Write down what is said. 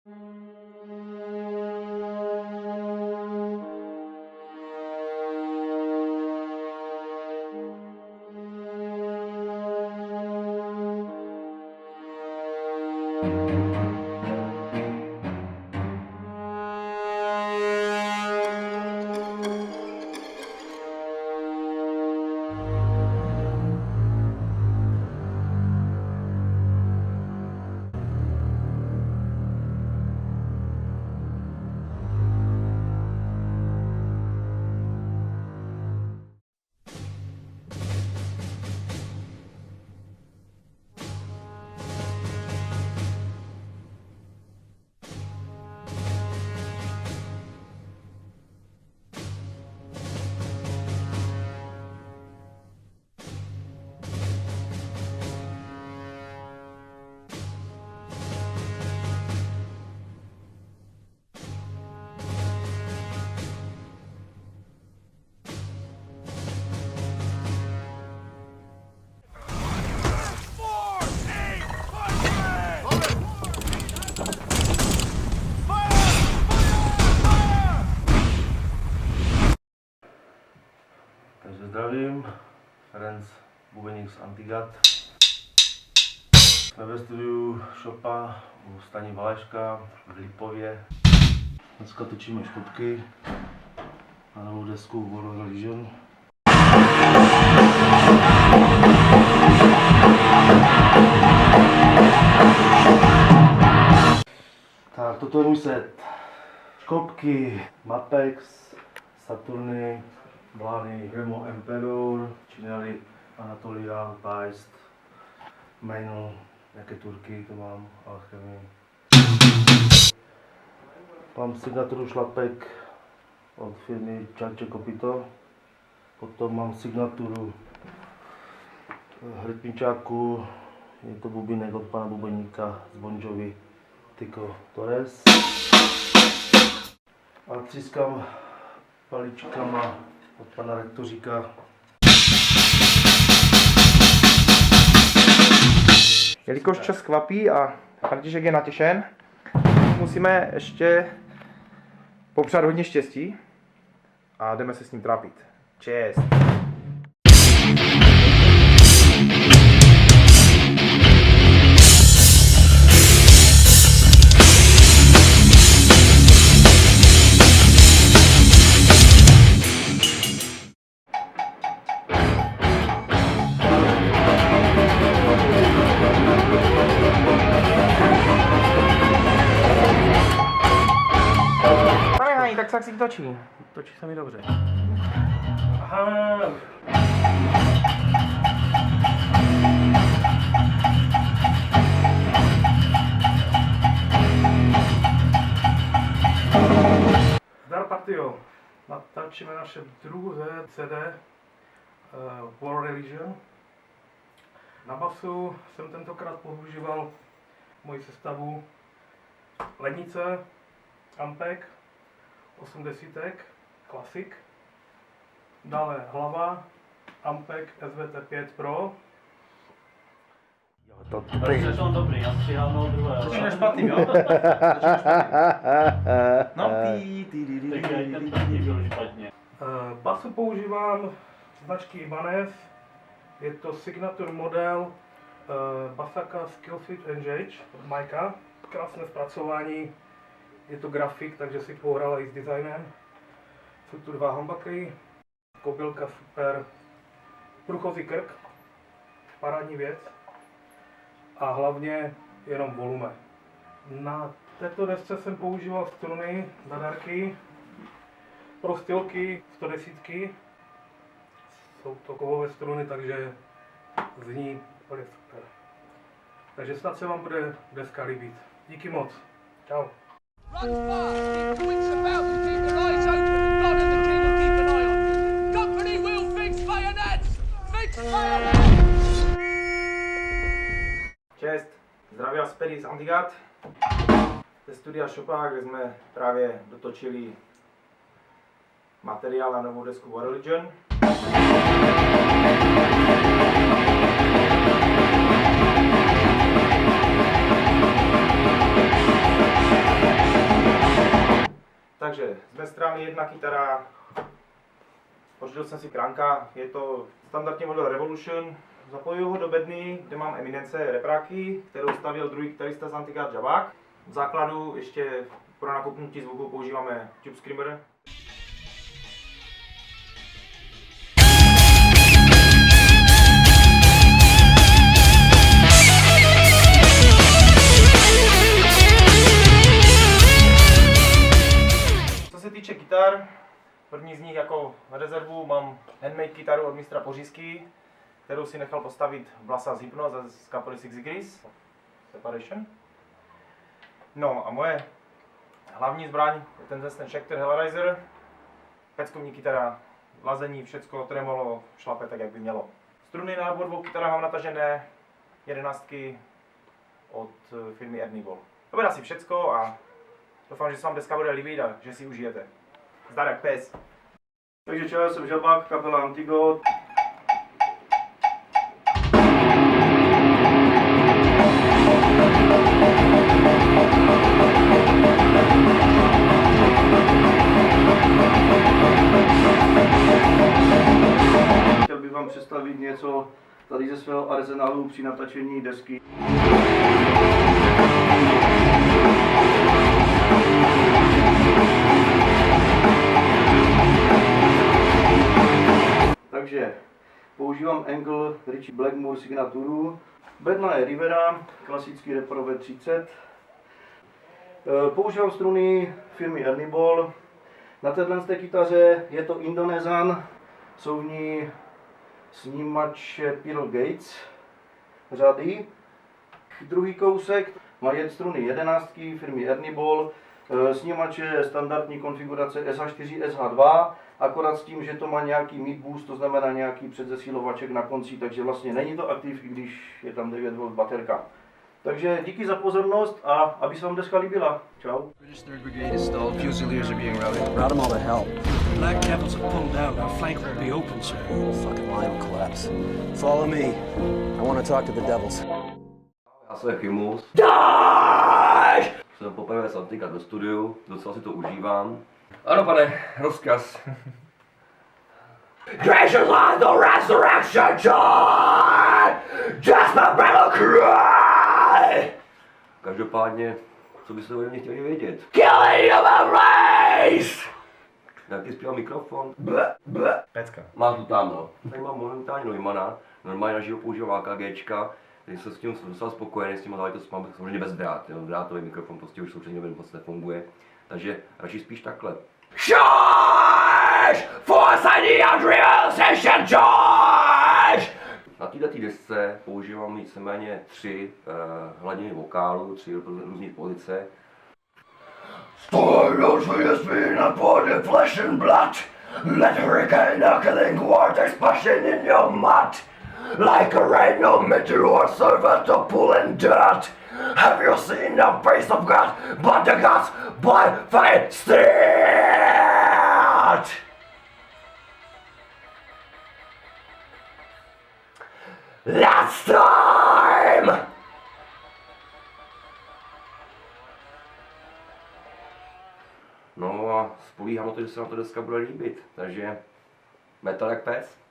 Takže zdravím, Ferenc, bubeník z Antigat. Jsme ve studiu Shopa u Staní Valeška v Lipově. Dneska točíme škopky na novou desku World Religion. Tak, toto je můj set. Škopky, Mapex, Saturny, Blany, Remo Emperor, Činely, Anatolia, Beist, Maino, nějaké turky to mám, Alchemy. Mám signaturu šlapek od firmy Čarče Kopito. Potom mám signaturu rytmičáku, je to bubinek od pana bubeníka z Bon Jovi, Tico Torres. A třískám paličkama od pana rektoříka. Jelikož čas kvapí a František je natěšen, musíme ještě popřát hodně štěstí a jdeme se s ním trápit. Čest! Tak se točí. Točí se mi dobře. Aha. Zdar partio. Natáčíme naše druhé CD World Religion. Na basu jsem tentokrát používal moji sestavu lednice, Ampeg, 80, Classic, dále hlava, Ampeg SVT5 Pro. Takže jsou dobrý, já si hlavnou druhé. Začíná špatný, jo? No, Tak já ten první byl špatně. Basu používám značky Ibanez, je to signature model Basaka Skillswitch Engage od Majka. Krásné zpracování, je to grafik, takže si pohrála i s designem. Jsou tu dva humbuckery, kobylka super, průchozí krk, parádní věc a hlavně jenom volume. Na této desce jsem používal struny, zadarky, prostylky 110. Jsou to kovové struny, takže zní úplně super. Takže snad se vám bude deska líbit. Díky moc. Čau. Run fast, keep wits about you, keep your eyes open, and God and the King will keep an eye on you. Company will fix bayonets! Fix bayonets! Čest, zdraví vás Perry z Antigat. Ze studia Shopa, kde jsme právě dotočili materiál na novou desku World Religion. Takže z mé strany jedna kytara, pořídil jsem si Kranka, je to standardní model Revolution, zapojuju ho do bedny, kde mám Eminence repráky, kterou stavěl druhý kytarista z Antigard Javák. V základu ještě pro nakopnutí zvuku používáme Tube Screamer. Co se týče kytar, první z nich jako rezervu mám handmade kytaru od mistra Pořízky, kterou si nechal postavit Vlasa z Hypno z kapely Six Degrees Separation. No a moje hlavní zbraň je ten Schecter Hellraiser, peckovní kytara, lazení, všecko, tremolo, šlape tak, jak by mělo. Struny na obou dvou kytarách mám natažené 11 od firmy Ernie Ball. To bude asi všecko a doufám, že se vám deska bude líbit a že si ji užijete. Zdar jak pes. Takže čau, já jsem Žabák, kapela Antigod. Chtěl bych vám představit něco tady ze svého arzenálu při natačení desky. Takže používám Angle Richie Blackmore signaturu. Bedna je Rivera, klasický Repro V30. Používám struny firmy Ernie Ball. Na této kytaře je to Indonesian, jsou v ní snímače Pearl Gates řady. Druhý kousek má jen struny 11 firmy Ernie Ball. Snímač je standardní konfigurace SH4, SH2, akorát s tím, že to má nějaký mid boost, to znamená nějaký předzesílovaček na konci, takže vlastně není to aktiv, i když je tam 9 V baterka. Takže díky za pozornost a aby se vám deska líbila. Čau. British 3rd Brigade is stalled. Fusiliers are being routed. Route them all to hell. Black Devils have pulled out. Our flank will be open, sir. The fucking line will collapse. Follow me. I want to talk to the Devils. Já jsem Chymus. Jsem poprvé s Antigard do studiu, docela si to užívám. Ano, pane, rozkaz. Gracious on the resurrection joy! Just my battle cry! Každopádně, co byste ode mě chtěli vědět? Killing human race! Jaký zpívá mikrofon? Pecka. Máš to tam, no. Tady mám momentálně Neumana, normálně naživo používám AKGčka, když jsem s tím docela spokojený, s tím záležitostmi mám samozřejmě bez drát, jo. Drátový mikrofon prostě už současně moc nefunguje, takže radši spíš takhle. Charge! Force ID Unreal Session Charge! Na této desce používám víceméně 3 hladiny vokálu, 3 různé pozice. Storm knows we has been upon the flesh and blood. Let hurricane a killing vortex pushing in your mud. Like a rain, no meteor servant to pull in dirt. Have you seen the face of God, but the God's by fire start? Last time! No a spolíhám na to, že se na to deska bude líbit, takže metal jak pes.